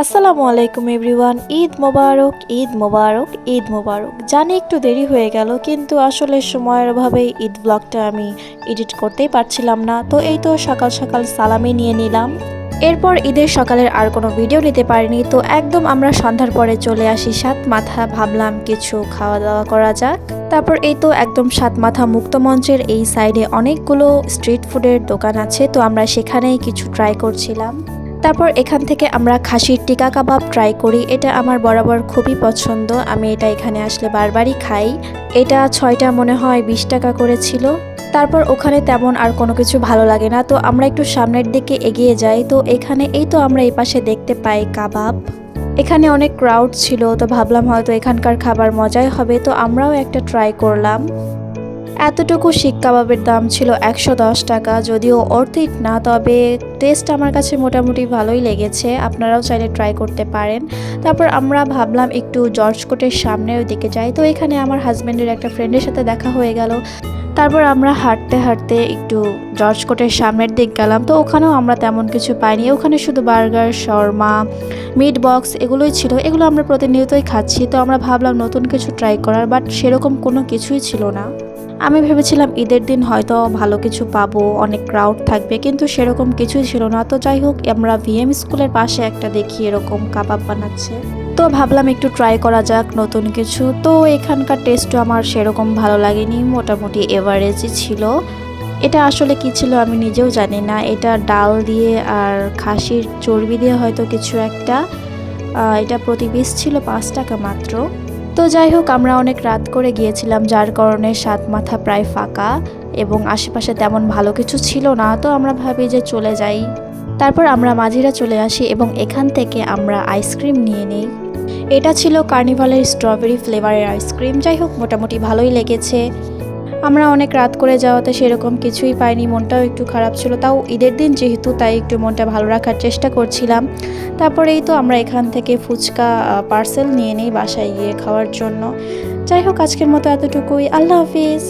আসসালামু আলাইকুম এভরিওয়ান। ঈদ মোবারক, ঈদ মোবারক, ঈদ মোবারক। জানি একটু দেরি হয়ে গেল, কিন্তু আসলে সময়ের অভাবে ঈদ ব্লগটা আমি এডিট করতেই পারছিলাম না। তো এই তো সকাল সকাল সালামি নিয়ে নিলাম। এরপর ঈদের সকালের আর কোনো ভিডিও নিতে পারিনি। তো একদম আমরা সন্ধ্যার পরে চলে আসি সাত মাথা, ভাবলাম কিছু খাওয়া দাওয়া করা যাক। তারপর এই তো একদম সাত মাথা মুক্ত মঞ্চের এই সাইডে অনেকগুলো স্ট্রিট ফুডের দোকান আছে, তো আমরা সেখানেই কিছু ট্রাই করছিলাম। তারপর এখান থেকে আমরা খাসির টিকা কাবাব ট্রাই করি। এটা আমার বরাবর খুবই পছন্দ, আমি এটা এখানে আসলে বারবারই খাই। এটা 6টা মনে হয় 20 টাকা করে ছিল। তারপর ওখানে তেমন আর কোনো কিছু ভালো লাগে না, তো আমরা একটু সামনের দিকে এগিয়ে যাই। তো এখানে এই তো আমরা এই পাশে দেখতে পাই কাবাব। এখানে অনেক ক্রাউড ছিল, তো ভাবলাম হয়তো এখানকার খাবার মজাই হবে, তো আমরাও একটা ট্রাই করলাম। এতটুকু শিক কাবাবের দাম ছিল 110 টাকা, যদিও অর্থিক না, তবে টেস্ট আমার কাছে মোটামুটি ভালোই লেগেছে। আপনারাও চাইলে ট্রাই করতে পারেন। তারপর আমরা ভাবলাম একটু জর্জ কোর্টের সামনের দিকে যাই। তো এখানে আমার হাজব্যান্ডের একটা ফ্রেন্ডের সাথে দেখা হয়ে গেল। তারপর আমরা হাঁটতে হাঁটতে একটু জর্জ কোর্টের সামনের দিক গেলাম। তো ওখানেও আমরা তেমন কিছু পাইনি, ওখানে শুধু বার্গার, শর্মা, মিট বক্স এগুলোই ছিল। এগুলো আমরা প্রতিনিয়তই খাচ্ছি, তো আমরা ভাবলাম নতুন কিছু ট্রাই করার, বাট সেরকম কোনো কিছুই ছিল না। আমি ভেবেছিলাম ঈদের দিন হয়তো ভালো কিছু পাবো, অনেক ক্রাউড থাকবে, কিন্তু সেরকম কিছুই ছিল না। তো যাই হোক, আমরা ভিএম স্কুলের পাশে একটা দেখি এরকম কাবাব বানাচ্ছে, তো ভাবলাম একটু ট্রাই করা যাক নতুন কিছু। তো এখানকার টেস্টও আমার সেরকম ভালো লাগেনি, মোটামুটি এভারেজই ছিল। এটা আসলে কি ছিল আমি নিজেও জানি না। এটা ডাল দিয়ে আর খাসির চর্বি দিয়ে হয়তো কিছু একটা। এটা প্রতি পিস ছিল 5 টাকা মাত্র। তো যাই হোক, আমরা অনেক রাত করে গিয়েছিলাম, যার কারণে সাত মাথা প্রায় ফাঁকা এবং আশেপাশে তেমন ভালো কিছু ছিল না। তো আমরা ভাবি যে চলে যাই। তারপর আমরা মাঝিরা চলে আসি এবং এখান থেকে আমরা আইসক্রিম নিয়ে নিই। এটা ছিল কার্নিভালের স্ট্রবেরি ফ্লেভারের আইসক্রিম। যাই হোক, মোটামুটি ভালোই লেগেছে। আমরা অনেক রাত করে যাওয়াতে সেরকম কিছুই পাইনি, মনটাও একটু খারাপ ছিল। তাও ঈদের দিন যেহেতু, তাই একটু মনটা ভালো রাখার চেষ্টা করছিলাম। তারপরেই তো আমরা এখান থেকে ফুচকা পার্সেল নিয়ে নিই বাসায় গিয়ে খাওয়ার জন্য। যাই হোক, আজকের মতো এতটুকুই। আল্লাহ হাফিজ।